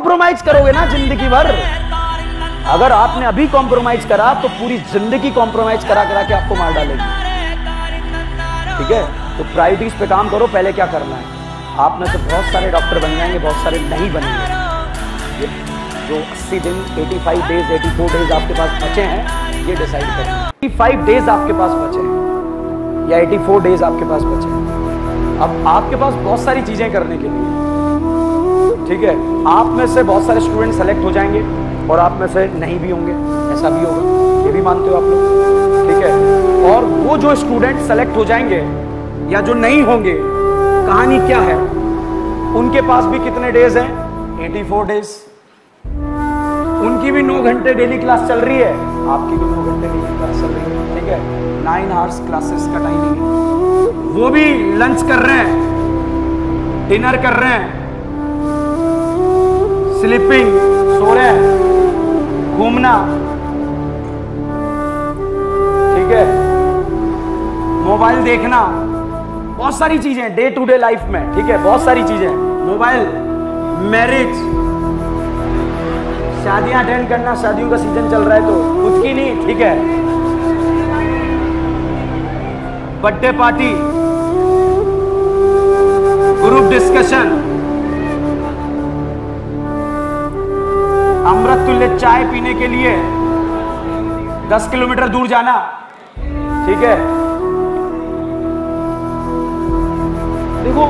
Compromise करोगे ना जिंदगी भर। अगर आपने अभी कॉम्प्रोमाइज करा तो पूरी जिंदगी कॉम्प्रोमाइज करा करा के आपको मार डालेगी। ठीक है, तो प्रायोरिटीज पे काम करो। पहले क्या करना है, आप में से बहुत सारे डॉक्टर बन जाएंगे, बहुत सारे नहीं बनेंगे। ये जो 80 दिन 85 डेज 84 डेज आपके पास बचे हैं, ये डिसाइड करें। 85 डेज आपके पास बचे हैं या 84 डेज आपके पास बचे हैं। अब आपके पास बहुत सारी चीजें करने के लिए, ठीक है, आप में से बहुत सारे स्टूडेंट सेलेक्ट हो जाएंगे और आप में से नहीं भी होंगे, ऐसा भी होगा, ये भी मानते हो आप लोग। ठीक है, और वो जो स्टूडेंट सेलेक्ट हो जाएंगे या जो नहीं होंगे, कहानी क्या है, उनके पास भी कितने डेज हैं, 84 डेज। उनकी भी 9 घंटे डेली क्लास चल रही है, आपकी भी 9 घंटे डेली क्लास चल रही है। ठीक है, 9 आवर्स क्लासेस का टाइमिंग है। वो भी लंच कर रहे हैं, डिनर कर रहे हैं, स्लीपिंग, सो रहे हैं, घूमना, ठीक है, मोबाइल देखना, बहुत सारी चीजें डे टू डे लाइफ में। ठीक है, बहुत सारी चीजें, मोबाइल, मैरिज, शादियां अटेंड करना, शादियों का सीजन चल रहा है तो खुद की नहीं, ठीक है, बर्थडे पार्टी, ग्रुप डिस्कशन, अमृत तुल्य चाय पीने के लिए 10 किलोमीटर दूर जाना। ठीक है, देखो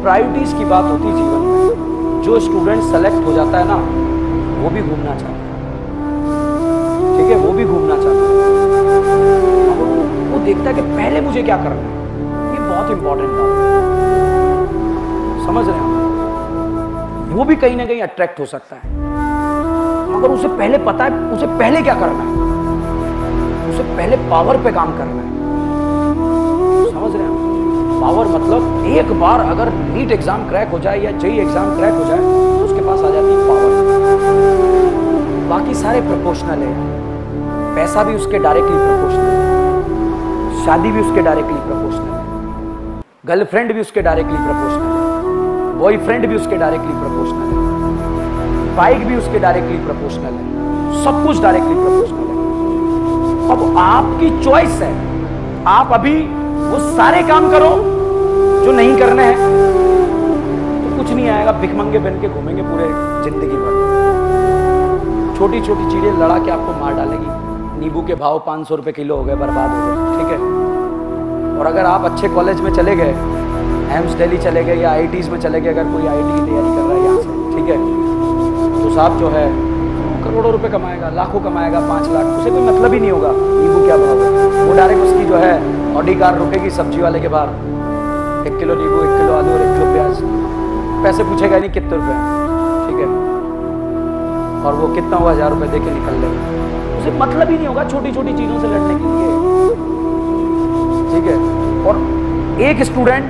प्रायोरिटीज की बात होती है जीवन में। जो स्टूडेंट सेलेक्ट हो जाता है ना, वो भी घूमना चाहता है। ठीक है, वो भी घूमना चाहता है। वो देखता है कि पहले मुझे क्या करना है। ये बहुत इंपॉर्टेंट बात है, समझ रहे हैं। वो भी कहीं ना कहीं अट्रैक्ट हो सकता है, मगर उसे पहले पता है उसे पहले क्या करना है। उसे पहले पावर पे काम करना है, समझ रहे हैं। पावर मतलब एक बार अगर नीट एग्जाम क्रैक हो जाए या जेईई एग्जाम क्रैक हो जाए तो उसके पास आ जाती है पावर। बाकी सारे प्रोपोर्शनल है, पैसा भी उसके डायरेक्टली प्रोपोर्शनल है, शादी भी उसके डायरेक्टली प्रोपोर्शनल है, गर्लफ्रेंड भी उसके डायरेक्टली प्रोपोर्शनल है, बॉयफ्रेंड भी उसके डायरेक्टली प्रोपोर्शनल है, बाइक भी उसके डायरेक्टली प्रोपोर्शनल है, सब कुछ डायरेक्टली प्रोपोर्शनल है। अब आपकी चॉइस है, आप अभी वो सारे काम करो जो नहीं करने हैं, तो कुछ नहीं आएगा, भिखमंगे बन के घूमेंगे पूरे जिंदगी भर। छोटी छोटी चीजें लड़ा के आपको मार डालेगी। नींबू के भाव 500 रुपए किलो हो गए, बर्बाद हो गए। ठीक है, और अगर आप अच्छे कॉलेज में चले गए, एम्स दिल्ली चले गए या आईआईटीज में चले गए, अगर कोई आईआईटी की तैयारी कर रहा है यहाँ से, ठीक है, तो साहब जो है करोड़ों रुपए कमाएगा, लाखों कमाएगा, 5 लाख, उसे कोई मतलब ही नहीं होगा नींबू क्या भाव है। वो डायरेक्ट उसकी जो है ऑडी कार रुकेगी सब्जी वाले के बाहर, 1 किलो नींबू, 1 किलो आलू और 1 किलो प्याज, पैसे पूछेगा नहीं कितने रुपए हैं। ठीक है, और वो कितना हुआ 1000 रुपए दे के निकल लेगा, उसे मतलब ही नहीं होगा छोटी छोटी चीजों से लड़ने के लिए। ठीक है, और एक स्टूडेंट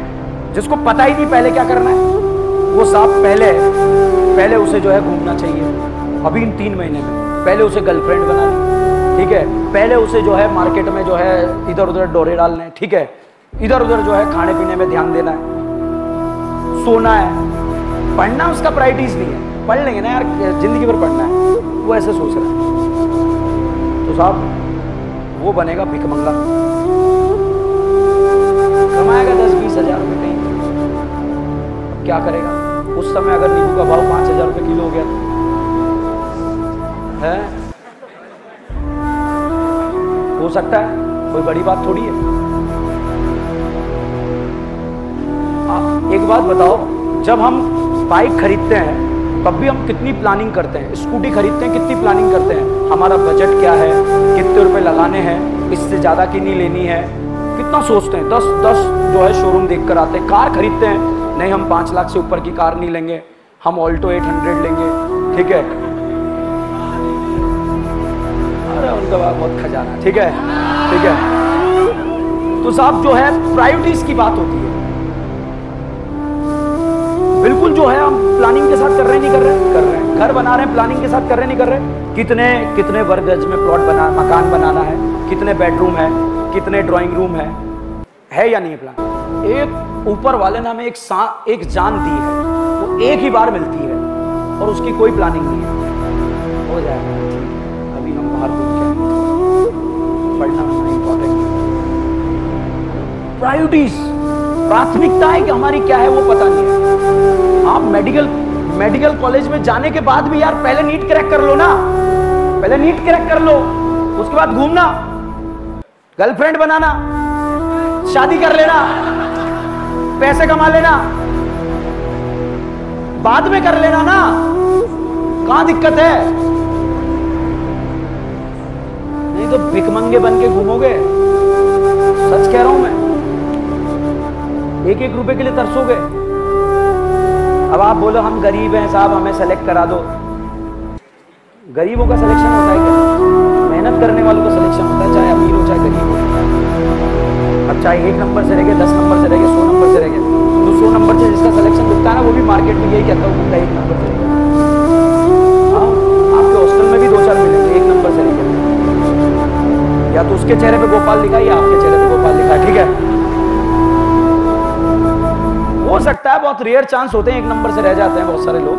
जिसको पता ही नहीं पहले क्या करना है, वो साहब पहले उसे जो है घूमना चाहिए अभी इन 3 महीने में। पहले उसे गर्लफ्रेंड बनानी, ठीक है, पहले उसे जो है मार्केट में जो है इधर उधर डोरे डालने हैं। ठीक है, इधर उधर जो है खाने पीने में ध्यान देना है, सोना है, पढ़ना उसका प्रायोरिटीज नहीं है। पढ़ लेंगे ना यार, जिंदगी भर पढ़ना है, वो ऐसे सोच रहा है, तो साहब वो बनेगा भिखमंगा, कमाएगा 10-20 हजार रुपये कहीं। अब क्या करेगा उस समय, अगर नींबू का भाव 5000 रुपये किलो हो गया तो है, हो सकता है, कोई बड़ी बात थोड़ी है। एक बात बताओ, जब हम बाइक खरीदते हैं तब भी हम कितनी प्लानिंग करते हैं, स्कूटी खरीदते हैं कितनी प्लानिंग करते हैं, हमारा बजट क्या है, कितने रुपए लगाने हैं, इससे ज़्यादा की नहीं लेनी है, कितना सोचते हैं। 10 जो है शोरूम देख कर आते हैं। कार खरीदते हैं, नहीं हम 5 लाख से ऊपर की कार नहीं लेंगे, हम ऑल्टो 800 लेंगे। ठीक है, अरे उनका बहुत खजाना। ठीक है, ठीक है, तो साहब जो है प्रायोरिटीज की बात होती है। बिल्कुल जो है हम प्लानिंग के साथ कर रहे हैं, नहीं कर रहे हैं, कर रहे हैं। घर बना रहे हैं, प्लानिंग के साथ कर रहे हैं, नहीं कर रहे। कितने वर्ग गज में प्लॉट मकान बनाना है, कितने बेडरूम है, कितने ड्राइंग रूम है या नहीं है प्लान। एक ऊपर वाले ने हमें एक जान दी है, वो एक ही बार मिलती है, और उसकी कोई प्लानिंग नहीं है, हो जाएगा। अभी हम बाहर घूम के पढ़ना इंपॉर्टेंट है। प्रायोरिटीज, प्राथमिकताएं कि हमारी क्या है वो पता नहीं है। आप मेडिकल कॉलेज में जाने के बाद भी यार पहले नीट क्रैक कर लो ना, पहले नीट क्रैक कर लो, उसके बाद घूमना, गर्लफ्रेंड बनाना, शादी कर लेना, पैसे कमा लेना, बाद में कर लेना ना, कहां दिक्कत है? नहीं तो भिखमंगे बन के घूमोगे, सच कह रहा हूं मैं, एक एक रुपए के लिए तरसोगे। अब आप बोलो हम गरीब हैं साहब, हमें सेलेक्ट करा दो। गरीबों का सिलेक्शन होता है क्या? मेहनत करने वालों का सिलेक्शन होता है, चाहे अमीर हो चाहे गरीब हो। अब चाहे 1 नंबर से रह गए, 10 नंबर से रह गए, 100 नंबर से रह गए, तो 100 नंबर से जिसका सिलेक्शन दिखता है ना, वो भी मार्केट में यही कहता है मुझे 1 नंबर से रह गया। हाँ, आपके हॉस्टल में भी 2-4 मिलेंगे 1 नंबर से रह गए, या तो उसके चेहरे पे गोपाल लिखा है या आपके चेहरे पे गोपाल लिखा है, ठीक है। हो सकता है, बहुत रेयर चांस होते हैं 1 नंबर से रह जाते हैं बहुत सारे लोग,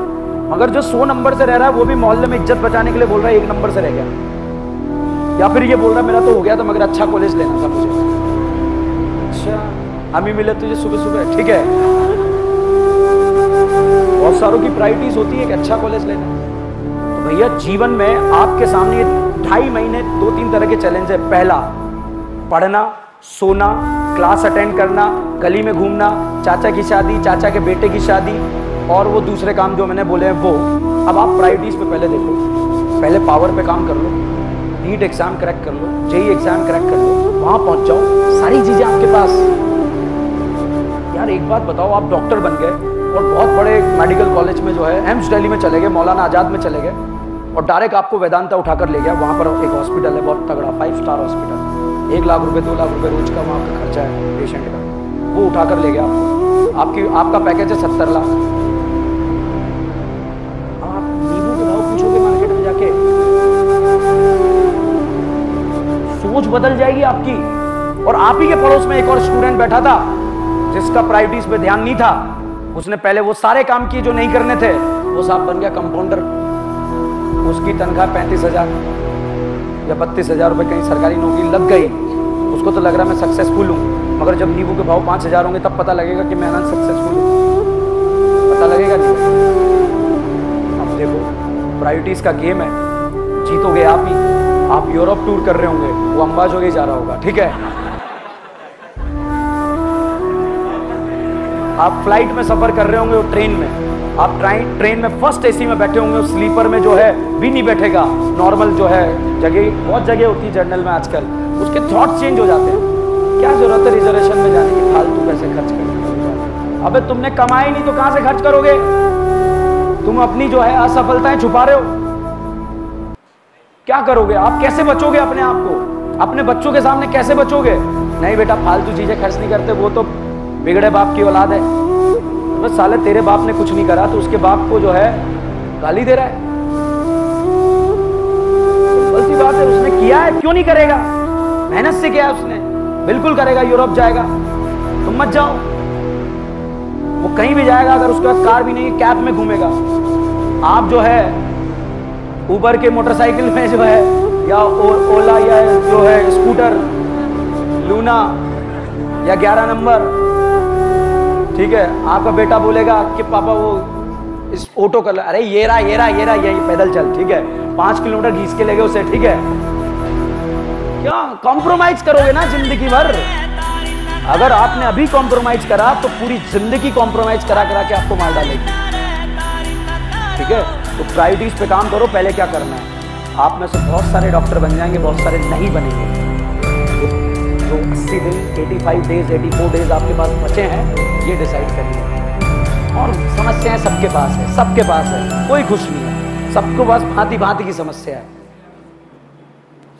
मगर जो 100 नंबर से रह रहा है वो भी मोहल्ले में इज्जत बचाने के लिए बोल रहा है 1 नंबर से रह गया, या फिर ये बोल रहा है मेरा तो हो गया था मगर अच्छा कॉलेज लेना था मुझे। अच्छा, हम ही मिले तुझे सुबह सुबह, ठीक है। बहुत सारों की प्रायोरिटीज होती है कि अच्छा कॉलेज लेना। तो भैया जीवन में आपके सामने 2.5 महीने 2-3 तरह के चैलेंज है। पहला, पढ़ना, सोना, क्लास अटेंड करना, गली में घूमना, चाचा की शादी, चाचा के बेटे की शादी, और वो दूसरे काम जो मैंने बोले हैं वो। अब आप प्रायोरिटीज पे पहले देखो, पहले पावर पे काम कर लो, नीट एग्जाम क्रैक कर लो, जेईई एग्जाम क्रैक कर लो, वहां पहुंच जाओ, सारी चीजें आपके पास। यार एक बात बताओ, आप डॉक्टर बन गए और बहुत बड़े मेडिकल कॉलेज में जो है एम्स दिल्ली में चले गए, मौलाना आजाद में चले गए, और डायरेक्ट आपको वेदांता उठाकर ले गया। वहां पर एक हॉस्पिटल है बहुत तगड़ा, 5 स्टार हॉस्पिटल, 1 लाख रुपए 2 लाख रुपए रोज का वहां का खर्चा है पेशेंट का, वो उठाकर ले गया आपको। आपका पैकेज है 70 लाख। आप नींबू के भाव पूछोगे मार्केट में जाके, सोच बदल जाएगी आपकी। और आप ही के पड़ोस में एक और स्टूडेंट बैठा था जिसका प्रायोरिटीज पे ध्यान नहीं था, उसने पहले वो सारे काम किए जो नहीं करने थे, वो साहब बन गया कंपाउंडर, उसकी तनख्वाह 35,000 या 32,000 रुपए कहीं सरकारी नौकरी लग गई, उसको तो लग रहा मैं सक्सेसफुल हूं, मगर जब नींबू के भाव 5,000 होंगे तब पता लगेगा कि मैं अनसक्सेसफुल हूं, पता लगेगा नहीं। अब देखो प्रायोरिटीज का गेम है, जीतोगे आप ही। आप यूरोप टूर कर रहे होंगे, वो अंबाज हो ही जा रहा होगा, ठीक है। आप फ्लाइट में सफर कर रहे होंगे, वो ट्रेन में, आप ट्रेन में फर्स्ट एसी में बैठे होंगे, स्लीपर में जो है भी नहीं बैठेगा, नॉर्मल जो है जगह, बहुत जगह होती है जनरल में आजकल, उसके थॉट्स चेंज हो जाते हैं। क्या जरूरत है रिजर्वेशन में जाने की, फालतू पैसे खर्च करने। अबे तुमने कमाई नहीं तो कहां से खर्च करोगे? तुम अपनी जो है असफलताएं छुपा रहे हो, क्या करोगे आप? कैसे बचोगे अपने आप को? अपने बच्चों के सामने कैसे बचोगे? नहीं बेटा फालतू चीजें खर्च नहीं करते, वो तो बिगड़े बाप की औलाद है। बस साले तेरे बाप ने कुछ नहीं करा तो उसके बाप को जो है गाली दे रहा है। सिंपल सी बात है, उसने किया है, क्यों नहीं करेगा? मेहनत से किया है उसने, बिल्कुल करेगा। यूरोप जाएगा, तुम मत जाओ। वो कहीं भी जाएगा, अगर उसके पास कार भी नहीं है, कैब में घूमेगा। आप जो है ऊबर के मोटरसाइकिल में जो है, या ओला, या जो है स्कूटर लूना या 11 नंबर, ठीक है। आपका बेटा बोलेगा कि पापा वो इस ऑटो कर, अरे ये रहा यही पैदल चल, ठीक है। 5 किलोमीटर घीस के ले गए उसे, ठीक है। क्या कॉम्प्रोमाइज करोगे ना जिंदगी भर? अगर आपने अभी कॉम्प्रोमाइज करा तो पूरी जिंदगी कॉम्प्रोमाइज करा के आपको मार डालेगी, ठीक है। तो प्रायोरिटीज पे काम करो। पहले क्या करना है, आप में से बहुत सारे डॉक्टर बन जाएंगे, बहुत सारे नहीं बनेंगे। जो 80 दिन, 85 डेज, 84 डेज आपके पास बचे हैं, ये डिसाइड करिए। और समस्याएं सबके पास है, सबके पास है, कोई खुश नहीं है, सबको बस भांति भांति की समस्या है,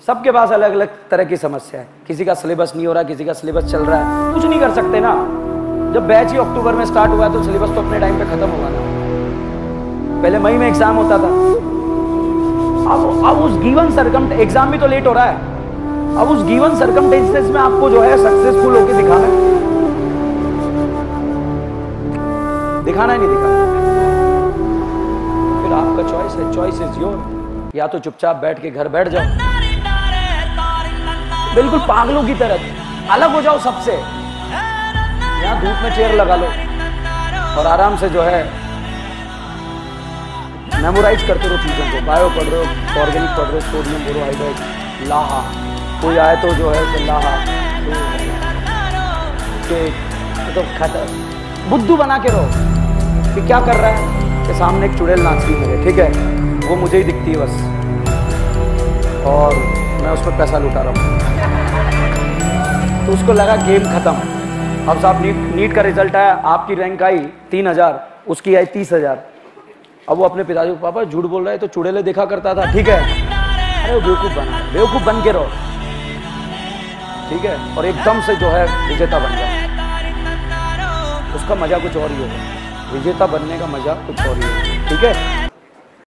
सबके पास अलग अलग तरह की समस्या है। किसी का सिलेबस नहीं हो रहा, किसी का सिलेबस चल रहा है, कुछ नहीं कर सकते ना। जब बैच ही अक्टूबर में स्टार्ट हुआ तो सिलेबस तो अपने टाइम पे खत्म होगा ना। पहले मई में एग्जाम होता था, अब उस गिवन एग्जाम भी तो लेट हो रहा है। अब उस गिवन सर्कमस्टेंसेस में आपको जो है सक्सेसफुल होकर दिखाना है, दिखाना है नहीं दिखाना, फिर योर चॉइस है, चॉइस इज योर। या तो चुपचाप बैठ के घर बैठ जाओ, बिल्कुल पागलों की तरह अलग हो जाओ सबसे, यहाँ धूप में चेयर लगा लो और आराम से जो है मेमोराइज करते रहो चीज़ों को। बायो पढ़ रहे हो, ऑर्गेनिक पढ़ रहे हो, सोडियम बोरोहाइड्रेट, लाहा, कोई आए तो जो है कि लाहा तो खाता बुद्धू बना के रहो कि क्या कर रहा है कि सामने एक चुड़ैल नाच रही है, ठीक है, वो मुझे ही दिखती है बस और मैं उस पर पैसा लुटा रहा हूँ। तो उसको लगा गेम खत्म। अब साहब नीट का रिजल्ट आया, आपकी रैंक आई 3000, उसकी आई 30,000। अब वो अपने पिताजी को, पापा झूठ बोल रहा है, तो चुड़ैलें देखा करता था, ठीक है, अरे वो बेवकूफ़ बन के रहो, ठीक है, और एकदम से जो है विजेता बन जाओ। उसका मजा कुछ और ही होगा, विजेता बनने का मजा कुछ और ही होगा, ठीक है।